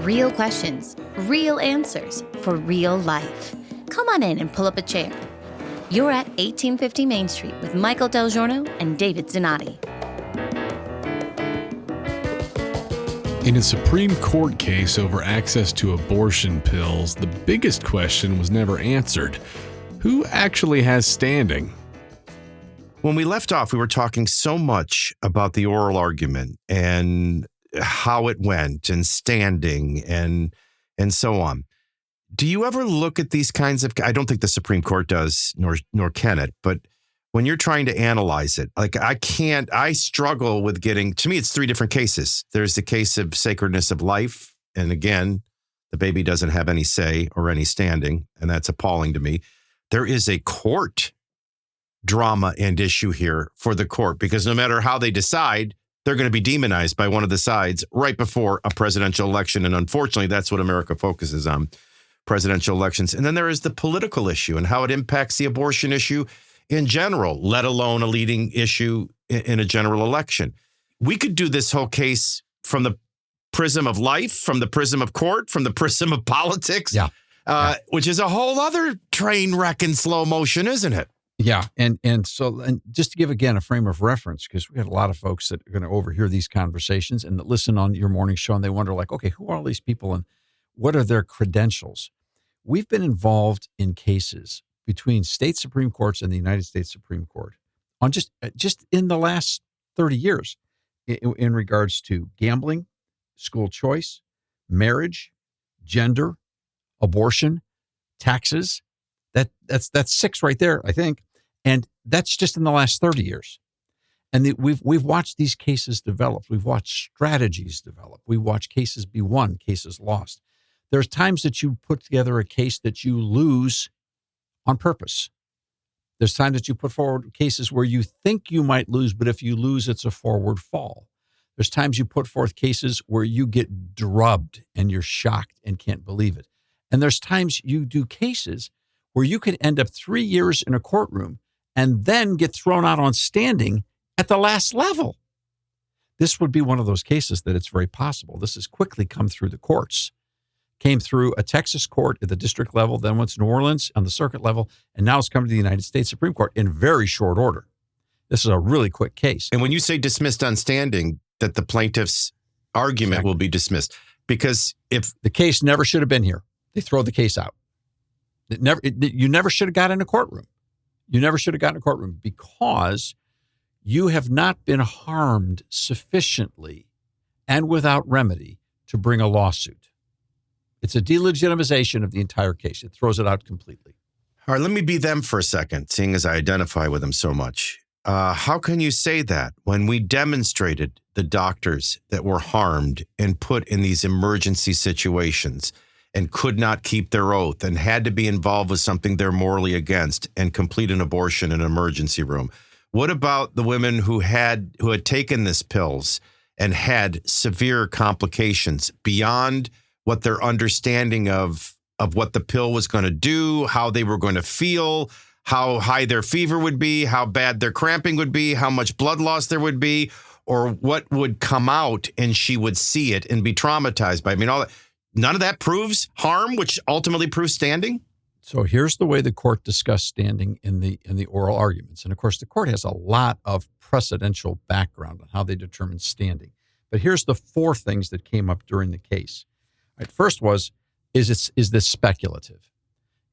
Real questions, real answers for real life. Come on in and pull up a chair. You're at 1850 Main Street with Michael DelGiorno and David Zanotti. In a Supreme Court case over access to abortion pills, the biggest question was never answered. Who actually has standing? When we left off, we were talking so much about the oral argument and how it went and standing and so on. Do you ever look at these kinds of, I don't think the Supreme Court does, nor can it, but when you're trying to analyze it, like I struggle with getting, to me, it's three different cases. There's the case of sacredness of life. And again, the baby doesn't have any say or any standing, and that's appalling to me. There is a court drama and issue here for the court, because no matter how they decide, they're going to be demonized by one of the sides right before a presidential election. And unfortunately, that's what America focuses on, presidential elections. And then there is the political issue and how it impacts the abortion issue in general, let alone a leading issue in a general election. We could do this whole case from the prism of life, from the prism of court, from the prism of politics, which is a whole other train wreck in slow motion, isn't it? Yeah. And just to give, again, a frame of reference, because we have a lot of folks that are going to overhear these conversations and that listen on your morning show, and they wonder, like, okay, who are all these people and what are their credentials? We've been involved in cases between state Supreme Courts and the United States Supreme Court on just in the last 30 years in regards to gambling, school choice, marriage, gender, abortion, taxes. That's six right there, I think. And that's just in the last 30 years. And we've watched these cases develop. We've watched strategies develop. We watch cases be won, cases lost. There's times that you put together a case that you lose on purpose. There's times that you put forward cases where you think you might lose, but if you lose, it's a forward fall. There's times you put forth cases where you get drubbed and you're shocked and can't believe it. And there's times you do cases where you could end up 3 years in a courtroom and then get thrown out on standing at the last level. This would be one of those cases that it's very possible. This has quickly come through the courts. Came through a Texas court at the district level, then went to New Orleans on the circuit level, and now it's come to the United States Supreme Court in very short order. This is a really quick case. And when you say dismissed on standing, that the plaintiff's argument will be dismissed, because if the case never should have been here, they throw the case out. You never should have got in a courtroom. You never should have gotten in a courtroom because you have not been harmed sufficiently and without remedy to bring a lawsuit. It's a delegitimization of the entire case. It throws it out completely. All right, let me be them for a second, seeing as I identify with them so much. How can you say that when we demonstrated the doctors that were harmed and put in these emergency situations and could not keep their oath and had to be involved with something they're morally against and complete an abortion in an emergency room? What about the women who had taken these pills and had severe complications beyond what their understanding of what the pill was going to do, how they were going to feel, how high their fever would be, how bad their cramping would be, how much blood loss there would be, or what would come out and she would see it and be traumatized by it? I mean, all that. None of that proves harm, which ultimately proves standing? So here's the way the court discussed standing in the oral arguments. And of course, the court has a lot of precedential background on how they determine standing. But here's the four things that came up during the case. Right, first is this speculative?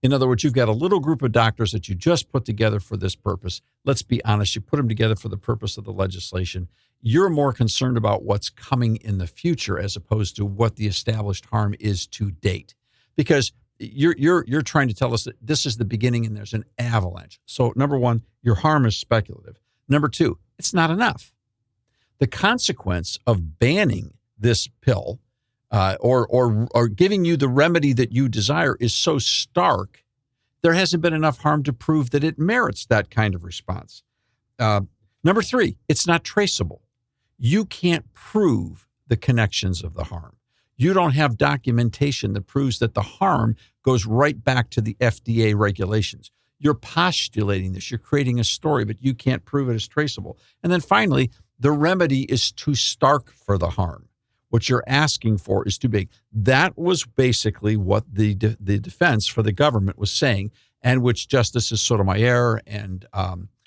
In other words, you've got a little group of doctors that you just put together for this purpose. Let's be honest, you put them together for the purpose of the legislation. You're more concerned about what's coming in the future as opposed to what the established harm is to date. Because you're trying to tell us that this is the beginning and there's an avalanche. So number one, your harm is speculative. Number two, it's not enough. The consequence of banning this pill or giving you the remedy that you desire is so stark, there hasn't been enough harm to prove that it merits that kind of response. Number three, it's not traceable. You can't prove the connections of the harm. You don't have documentation that proves that the harm goes right back to the FDA regulations. You're postulating this. You're creating a story, but you can't prove it is traceable. And then finally, the remedy is too stark for the harm. What you're asking for is too big. That was basically what the defense for the government was saying, and which Justices Sotomayor and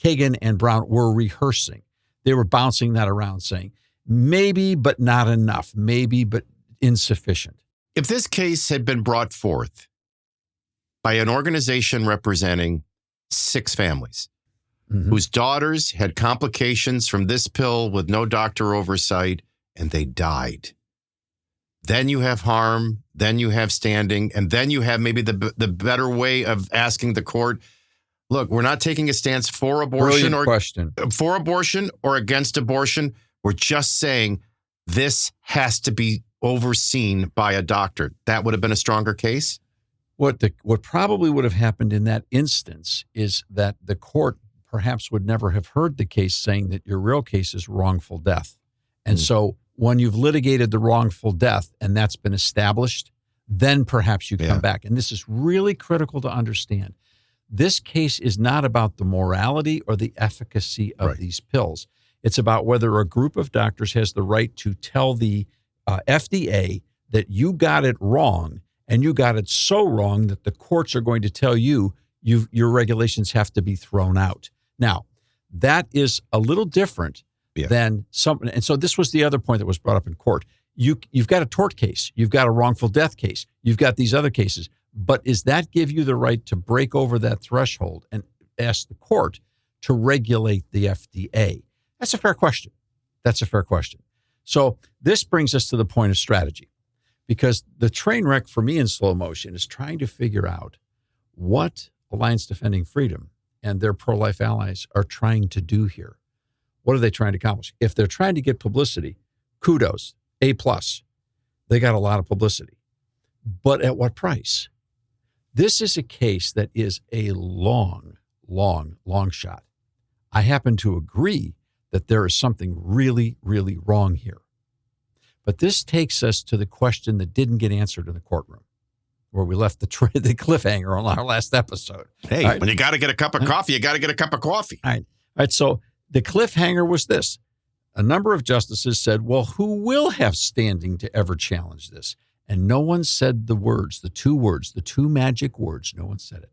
Kagan and Brown were rehearsing. They were bouncing that around, saying, maybe, but not enough. Maybe, but insufficient. If this case had been brought forth by an organization representing 6 families whose daughters had complications from this pill with no doctor oversight, and they died, then you have harm, then you have standing, and then you have maybe the better way of asking the court, look, we're not taking a stance for abortion for abortion or against abortion. We're just saying this has to be overseen by a doctor. That would have been a stronger case? What probably would have happened in that instance is that the court perhaps would never have heard the case saying that your real case is wrongful death. And so when you've litigated the wrongful death and that's been established, then perhaps you come back. And this is really critical to understand. This case is not about the morality or the efficacy of these pills. It's about whether a group of doctors has the right to tell the FDA that you got it wrong, and you got it so wrong that the courts are going to tell you your regulations have to be thrown out. Now, that is a little different than something. And so this was the other point that was brought up in court. You've got a tort case. You've got a wrongful death case. You've got these other cases. But does that give you the right to break over that threshold and ask the court to regulate the FDA? That's a fair question. So this brings us to the point of strategy, because the train wreck for me in slow motion is trying to figure out what Alliance Defending Freedom and their pro-life allies are trying to do here. What are they trying to accomplish? If they're trying to get publicity, kudos, A+. They got a lot of publicity. But at what price? This is a case that is a long shot. I happen to agree that there is something really, really wrong here. But this takes us to the question that didn't get answered in the courtroom, where we left the cliffhanger on our last episode. Hey, when you got to get a cup of coffee, you got to get a cup of coffee. All right. So the cliffhanger was this. A number of justices said, well, who will have standing to ever challenge this? And no one said the two magic words. No one said it.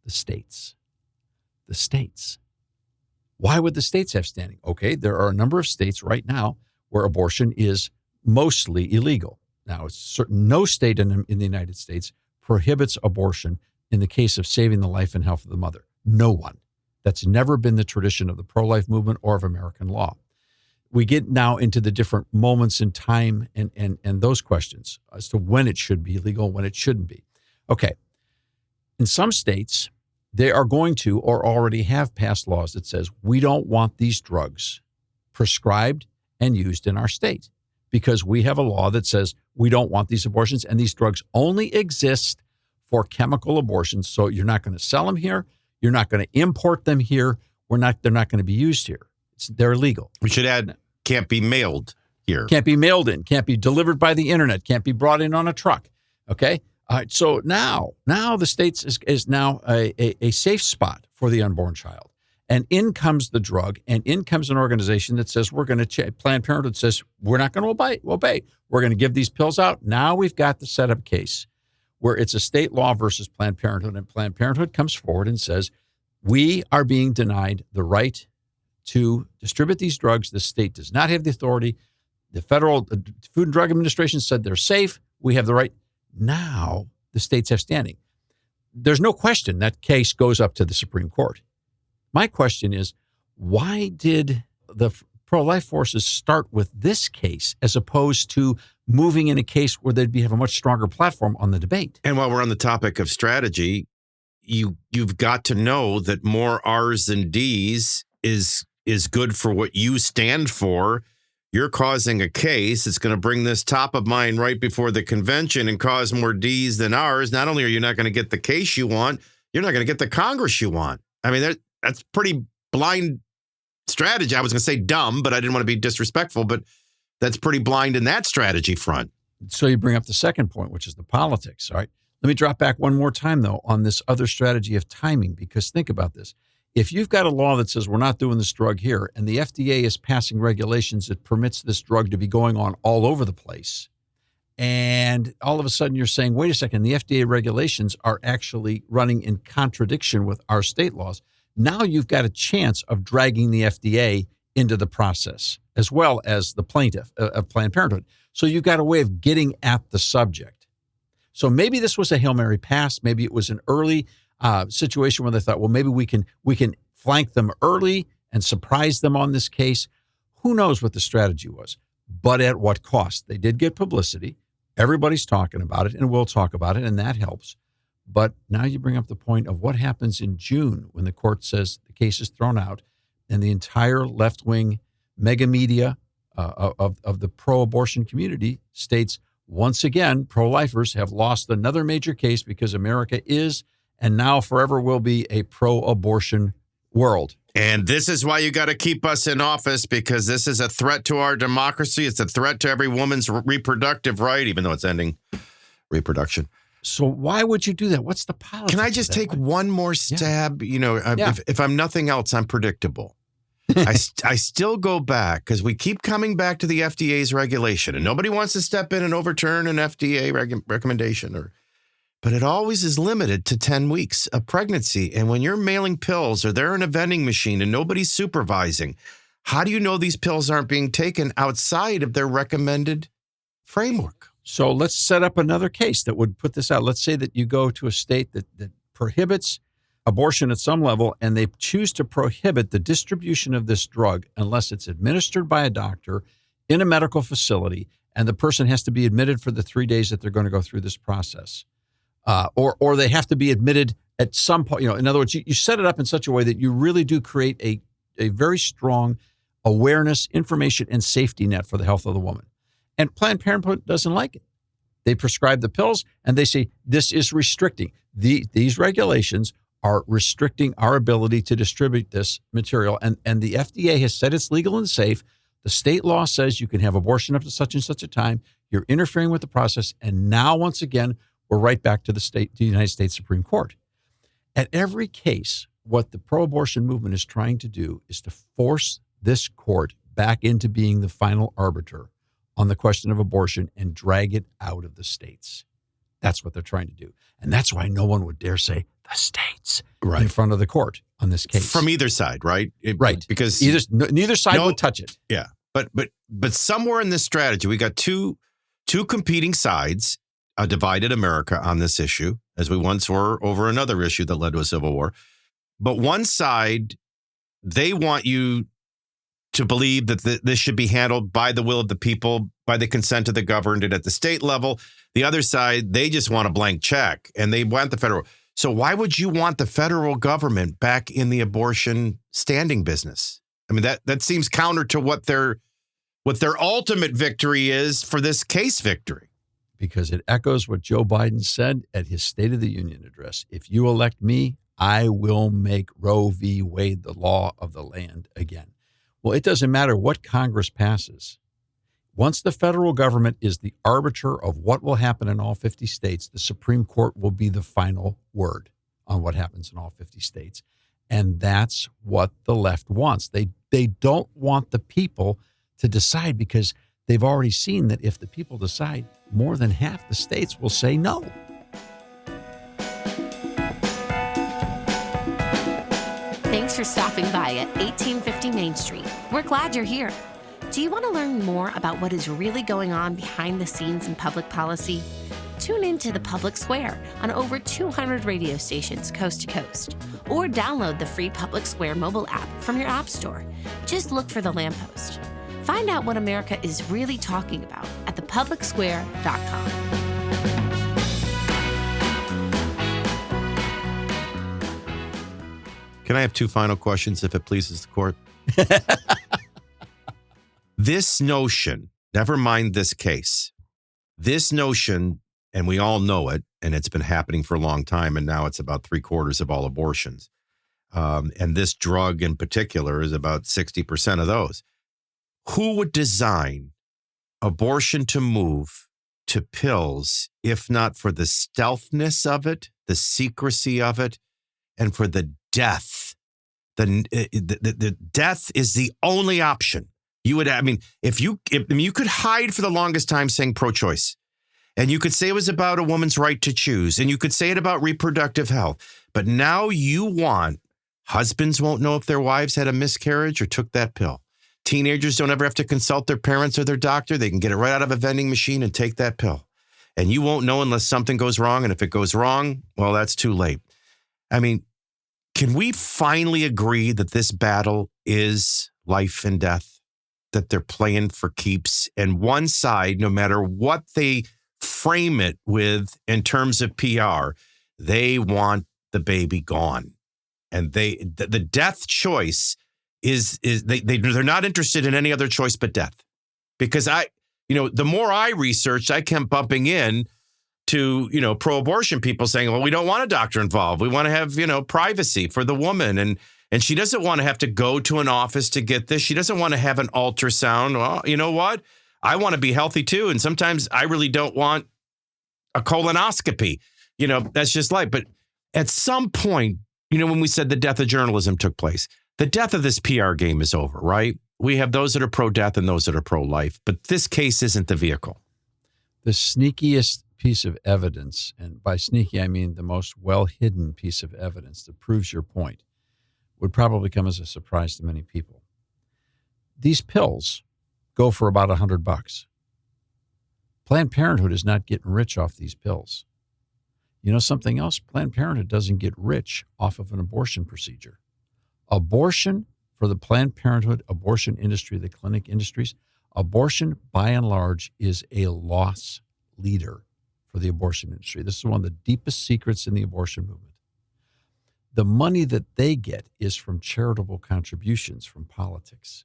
The states. The states. Why would the states have standing? Okay, there are a number of states right now where abortion is mostly illegal. Now, it's certain no state in the United States prohibits abortion in the case of saving the life and health of the mother. No one. That's never been the tradition of the pro-life movement or of American law. We get now into the different moments in time and those questions as to when it should be legal, when it shouldn't be. Okay. In some states, they are going to or already have passed laws that says we don't want these drugs prescribed and used in our state because we have a law that says we don't want these abortions, and these drugs only exist for chemical abortions. So you're not going to sell them here. You're not going to import them here. They're not going to be used here. They're illegal. We should add, can't be mailed here. Can't be mailed in. Can't be delivered by the internet. Can't be brought in on a truck. Okay. All right. So now the states is now a safe spot for the unborn child. And in comes the drug, and in comes an organization that says we're going to Planned Parenthood says we're not going to obey. We're going to give these pills out. Now we've got the setup case where it's a state law versus Planned Parenthood, and Planned Parenthood comes forward and says we are being denied the right to distribute these drugs. The state does not have the authority. The federal Food and Drug Administration said they're safe. We have the right. Now the states have standing. There's no question that case goes up to the Supreme Court. My question is, why did the pro-life forces start with this case as opposed to moving in a case where they'd have a much stronger platform on the debate? And while we're on the topic of strategy, you've got to know that more R's than D's is good for what you stand for. You're causing a case that's going to bring this top of mind right before the convention and cause more D's than R's. Not only are you not going to get the case you want, you're not going to get the Congress you want. I mean, that's pretty blind strategy. I was going to say dumb, but I didn't want to be disrespectful, but that's pretty blind in that strategy front. So you bring up the second point, which is the politics. All right. Let me drop back one more time, though, on this other strategy of timing, because think about this. If you've got a law that says we're not doing this drug here, and the FDA is passing regulations that permits this drug to be going on all over the place, and all of a sudden you're saying, wait a second, the FDA regulations are actually running in contradiction with our state laws, now you've got a chance of dragging the FDA into the process, as well as the plaintiff of Planned Parenthood. So you've got a way of getting at the subject. So maybe this was a Hail Mary pass. Maybe it was an early situation where they thought, well, maybe we can flank them early and surprise them on this case. Who knows what the strategy was, but at what cost? They did get publicity. Everybody's talking about it, and we'll talk about it, and that helps. But now you bring up the point of what happens in June when the court says the case is thrown out and the entire left-wing mega media of the pro-abortion community states, once again, pro-lifers have lost another major case because America is and now forever will be a pro-abortion world. And this is why you got to keep us in office, because this is a threat to our democracy. It's a threat to every woman's reproductive right, even though it's ending reproduction. So why would you do that? What's the policy? Can I just take one more stab? Yeah. You know, if I'm nothing else, I'm predictable. I still go back because we keep coming back to the FDA's regulation, and nobody wants to step in and overturn an FDA recommendation, but it always is limited to 10 weeks of pregnancy. And when you're mailing pills or they're in a vending machine and nobody's supervising, how do you know these pills aren't being taken outside of their recommended framework? So let's set up another case that would put this out. Let's say that you go to a state that prohibits abortion at some level, and they choose to prohibit the distribution of this drug unless it's administered by a doctor in a medical facility, and the person has to be admitted for the 3 days that they're going to go through this process. Or they have to be admitted at some point. You know, in other words, you set it up in such a way that you really do create a very strong awareness, information, and safety net for the health of the woman. And Planned Parenthood doesn't like it. They prescribe the pills, and they say, this is restricting. These regulations are restricting our ability to distribute this material. And the FDA has said it's legal and safe. The state law says you can have abortion up to such and such a time. You're interfering with the process. And now, once again, we're right back to the United States Supreme Court. At every case, what the pro-abortion movement is trying to do is to force this court back into being the final arbiter on the question of abortion and drag it out of the states. That's what they're trying to do. And that's why no one would dare say the states in front of the court on this case. From either side, right? Right. Because neither side would touch it. Yeah. But somewhere in this strategy, we got two competing sides, a divided America on this issue, as we once were over another issue that led to a civil war. But one side, they want you to believe that this should be handled by the will of the people, by the consent of the governed, and at the state level. The other side, they just want a blank check, and they want the federal. So why would you want the federal government back in the abortion standing business? I mean, that seems counter to what their ultimate victory is for this case victory. Because it echoes what Joe Biden said at his State of the Union address. If you elect me, I will make Roe v. Wade the law of the land again. Well, it doesn't matter what Congress passes. Once the federal government is the arbiter of what will happen in all 50 states, the Supreme Court will be the final word on what happens in all 50 states. And that's what the left wants. They don't want the people to decide, because they've already seen that if the people decide, more than half the states will say no. Thanks for stopping by at 1850 Main Street. We're glad you're here. Do you want to learn more about what is really going on behind the scenes in public policy? Tune in to The Public Square on over 200 radio stations coast to coast. Or download the free Public Square mobile app from your app store. Just look for The Lamppost. Find out what America is really talking about at thepublicsquare.com. Can I have two final questions, if it pleases the court? This notion, never mind this case, this notion, and we all know it, and it's been happening for a long time, and now it's about 3/4 of all abortions. And this drug in particular is about 60% of those. Who would design abortion to move to pills, if not for the stealthness of it, the secrecy of it, and for the death The death is the only option. You would, I mean, if you could hide for the longest time saying pro-choice, and you could say it was about a woman's right to choose, and you could say it about reproductive health, but now you want husbands won't know if their wives had a miscarriage or took that pill. Teenagers don't ever have to consult their parents or their doctor. They can get it right out of a vending machine and take that pill. And you won't know unless something goes wrong. And if it goes wrong, well, that's too late. I mean, can we finally agree that this battle is life and death, that they're playing for keeps? And one side, no matter what they frame it with in terms of PR, they want the baby gone. And the death choice they're not interested in any other choice but death. Because the more I researched, I kept bumping in to, pro-abortion people saying, well, we don't want a doctor involved. We want to have, privacy for the woman. And she doesn't want to have to go to an office to get this. She doesn't want to have an ultrasound. Well, you know what? I want to be healthy too. And sometimes I really don't want a colonoscopy. That's just life. But at some point, when we said the death of journalism took place, the death of this PR game is over, right? We have those that are pro-death and those that are pro-life. But this case isn't the vehicle. The sneakiest piece of evidence, and by sneaky, I mean the most well-hidden piece of evidence that proves your point, would probably come as a surprise to many people. These pills go for about $100. Planned Parenthood is not getting rich off these pills. You know something else? Planned Parenthood doesn't get rich off of an abortion procedure. Abortion for the Planned Parenthood abortion industry, the clinic industries, abortion by and large is a loss leader for the abortion industry. This is one of the deepest secrets in the abortion movement. The money that they get is from charitable contributions from politics.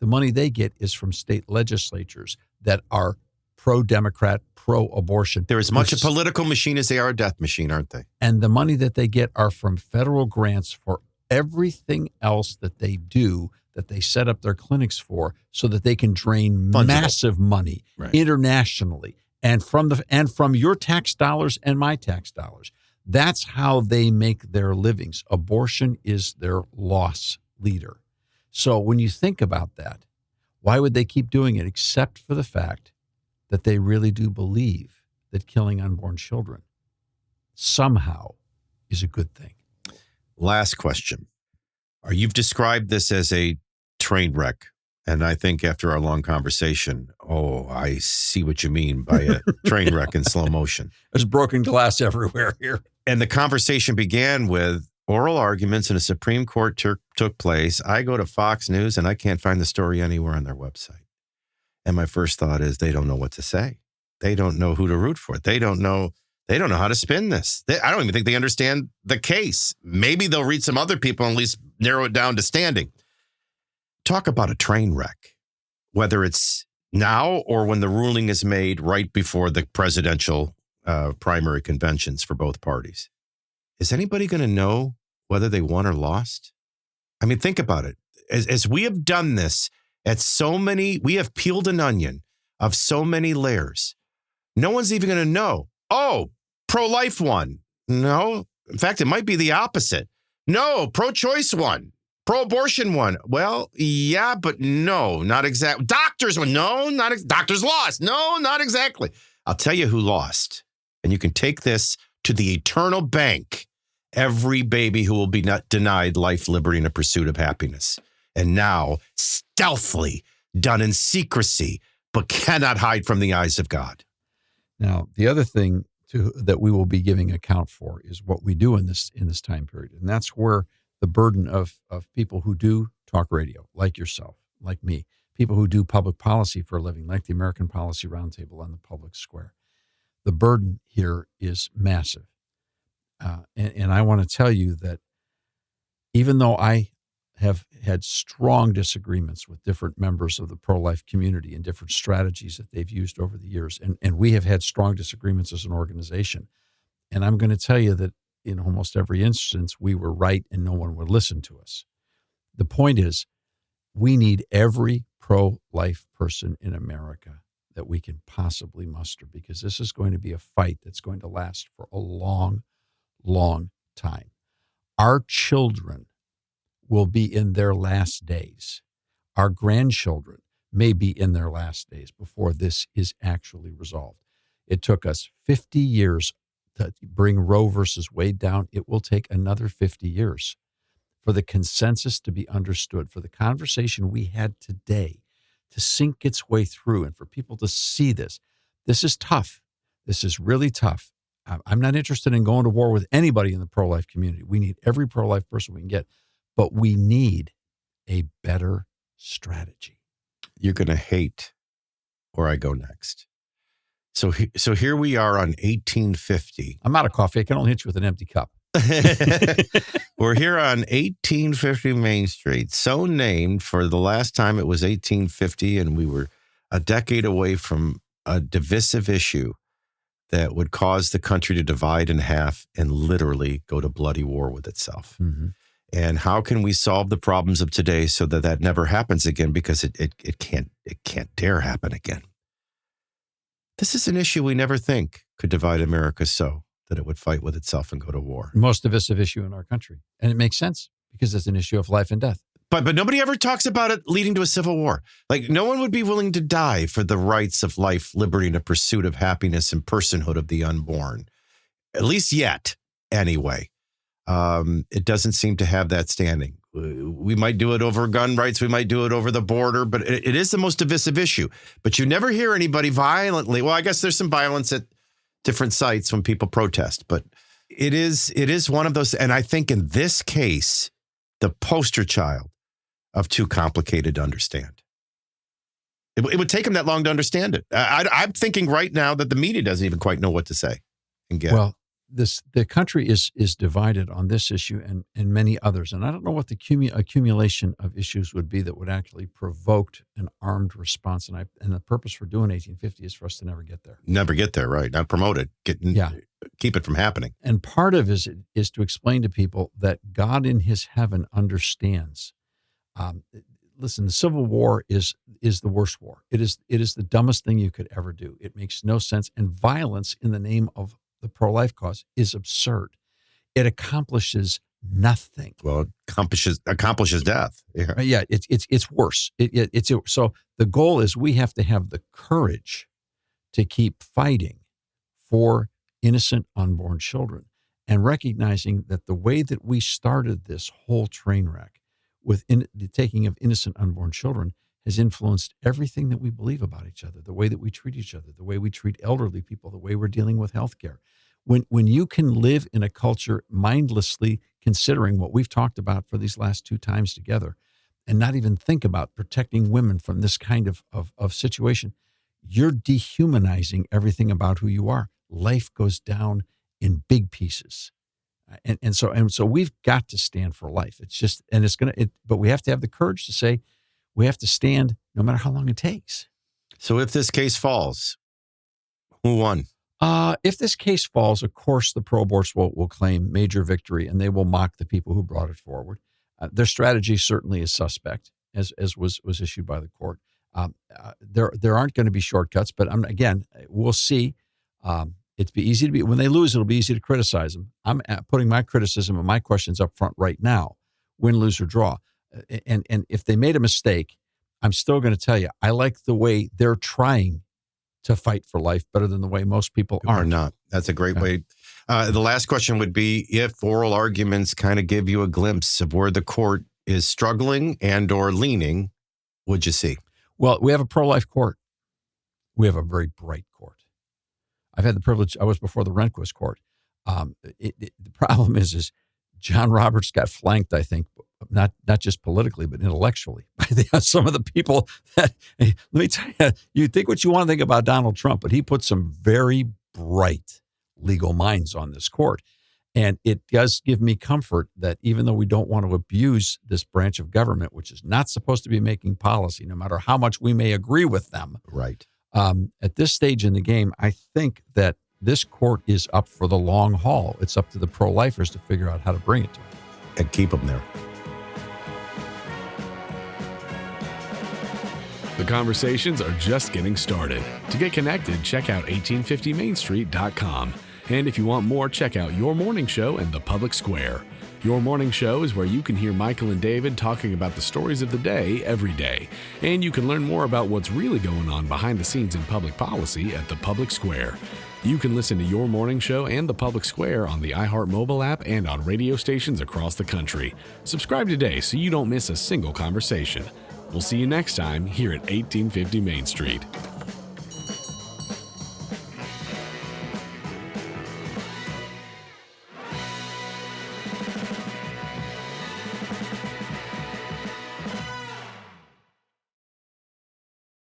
The money they get is from state legislatures that are pro-Democrat, pro-abortion. They're as much a political machine as they are a death machine, aren't they? And the money that they get are from federal grants for everything else that they do, that they set up their clinics for, so that they can drain massive money internationally and from your tax dollars and my tax dollars. That's how they make their livings. Abortion is their loss leader. So when you think about that, why would they keep doing it except for the fact that they really do believe that killing unborn children somehow is a good thing? Last question. You've described this as a train wreck. And I think after our long conversation, I see what you mean by a train wreck in slow motion. There's broken glass everywhere here. And the conversation began with oral arguments in a Supreme Court took place. I go to Fox News and I can't find the story anywhere on their website. And my first thought is they don't know what to say. They don't know who to root for. They don't know how to spin this. I don't even think they understand the case. Maybe they'll read some other people and at least narrow it down to standing. Talk about a train wreck, whether it's now or when the ruling is made right before the presidential primary conventions for both parties. Is anybody going to know whether they won or lost? I mean, think about it. As we have done this we have peeled an onion of so many layers. No one's even going to know. Oh, pro-life won. No. In fact, it might be the opposite. No, pro-choice won. Pro-abortion won. Well, yeah, but no, not exactly. Doctors won. No, doctors lost. No, not exactly. I'll tell you who lost. And you can take this to the eternal bank. Every baby who will be denied life, liberty, and a pursuit of happiness. And now, stealthily, done in secrecy, but cannot hide from the eyes of God. Now, the other thing that we will be giving account for is what we do in this time period. And that's where the burden of people who do talk radio, like yourself, like me, people who do public policy for a living, like the American Policy Roundtable on the Public Square. The burden here is massive. And I want to tell you that even though I have had strong disagreements with different members of the pro-life community and different strategies that they've used over the years, and we have had strong disagreements as an organization. And I'm going to tell you that in almost every instance, we were right and no one would listen to us. The point is, we need every pro-life person in America that we can possibly muster, because this is going to be a fight that's going to last for a long, long time. Our children will be in their last days. Our grandchildren may be in their last days before this is actually resolved. It took us 50 years to bring Roe versus Wade down. It will take another 50 years for the consensus to be understood, for the conversation we had today to sink its way through, and for people to see this. This is tough. This is really tough. I'm not interested in going to war with anybody in the pro-life community. We need every pro-life person we can get, but we need a better strategy. You're going to hate where I go next. So here we are on 1850. I'm out of coffee. I can only hit you with an empty cup. We're here on 1850 Main Street, so named for the last time it was 1850, and we were a decade away from a divisive issue that would cause the country to divide in half and literally go to bloody war with itself. Mm-hmm. And how can we solve the problems of today so that that never happens again? Because it can't dare happen again. This is an issue we never think could divide America so that it would fight with itself and go to war. Most divisive issue in our country. And it makes sense because it's an issue of life and death. But nobody ever talks about it leading to a civil war. Like, no one would be willing to die for the rights of life, liberty, and the pursuit of happiness and personhood of the unborn. At least yet, anyway. It doesn't seem to have that standing. We might do it over gun rights. We might do it over the border, but it is the most divisive issue. But you never hear anybody violently. Well, I guess there's some violence at different sites when people protest, but it is one of those. And I think in this case, the poster child of too complicated to understand. It would take them that long to understand it. I'm thinking right now that the media doesn't even quite know what to say and get. Well, the country is divided on this issue and many others. And I don't know what the accumulation of issues would be that would actually provoke an armed response. And the purpose for doing 1850 is for us to never get there. Never get there, right? Not promote it. Keep it from happening. And part of it is to explain to people that God in his heaven understands. Listen, the Civil War is the worst war. It is the dumbest thing you could ever do. It makes no sense. And violence in the name of the pro-life cause is absurd. It accomplishes nothing. Well, it accomplishes death. Yeah, it's worse. So the goal is we have to have the courage to keep fighting for innocent unborn children and recognizing that the way that we started this whole train wreck with the taking of innocent unborn children has influenced everything that we believe about each other, the way that we treat each other, the way we treat elderly people, the way we're dealing with healthcare. When you can live in a culture mindlessly considering what we've talked about for these last two times together and not even think about protecting women from this kind of situation, you're dehumanizing everything about who you are. Life goes down in big pieces. And so we've got to stand for life. But we have to have the courage to say, we have to stand no matter how long it takes. So if this case falls, who won? If this case falls, of course, the pro-abortionists will claim major victory, and they will mock the people who brought it forward. Their strategy certainly is suspect, as was issued by the court. There aren't going to be shortcuts, but again, we'll see. It'd be easy to be when they lose. It'll be easy to criticize them. I'm putting my criticism and my questions up front right now, win, lose, or draw. And if they made a mistake, I'm still going to tell you, I like the way they're trying to fight for life better than the way most people are not. That's a great way. The last question would be if oral arguments kind of give you a glimpse of where the court is struggling and or leaning, would you see? Well, we have a pro-life court. We have a very bright court. I've had the privilege, I was before the Rehnquist court. The problem is John Roberts got flanked, I think, not just politically, but intellectually by some of the people that, let me tell you, you think what you want to think about Donald Trump, but he put some very bright legal minds on this court. And it does give me comfort that even though we don't want to abuse this branch of government, which is not supposed to be making policy, no matter how much we may agree with them. Right. At this stage in the game, I think that this court is up for the long haul. It's up to the pro-lifers to figure out how to bring it to them. And keep them there. The conversations are just getting started. To get connected, check out 1850mainstreet.com. And if you want more, check out Your Morning Show and The Public Square. Your Morning Show is where you can hear Michael and David talking about the stories of the day every day. And you can learn more about what's really going on behind the scenes in public policy at the Public Square. You can listen to Your Morning Show and the Public Square on the iHeart mobile app and on radio stations across the country. Subscribe today so you don't miss a single conversation. We'll see you next time here at 1850 Main Street.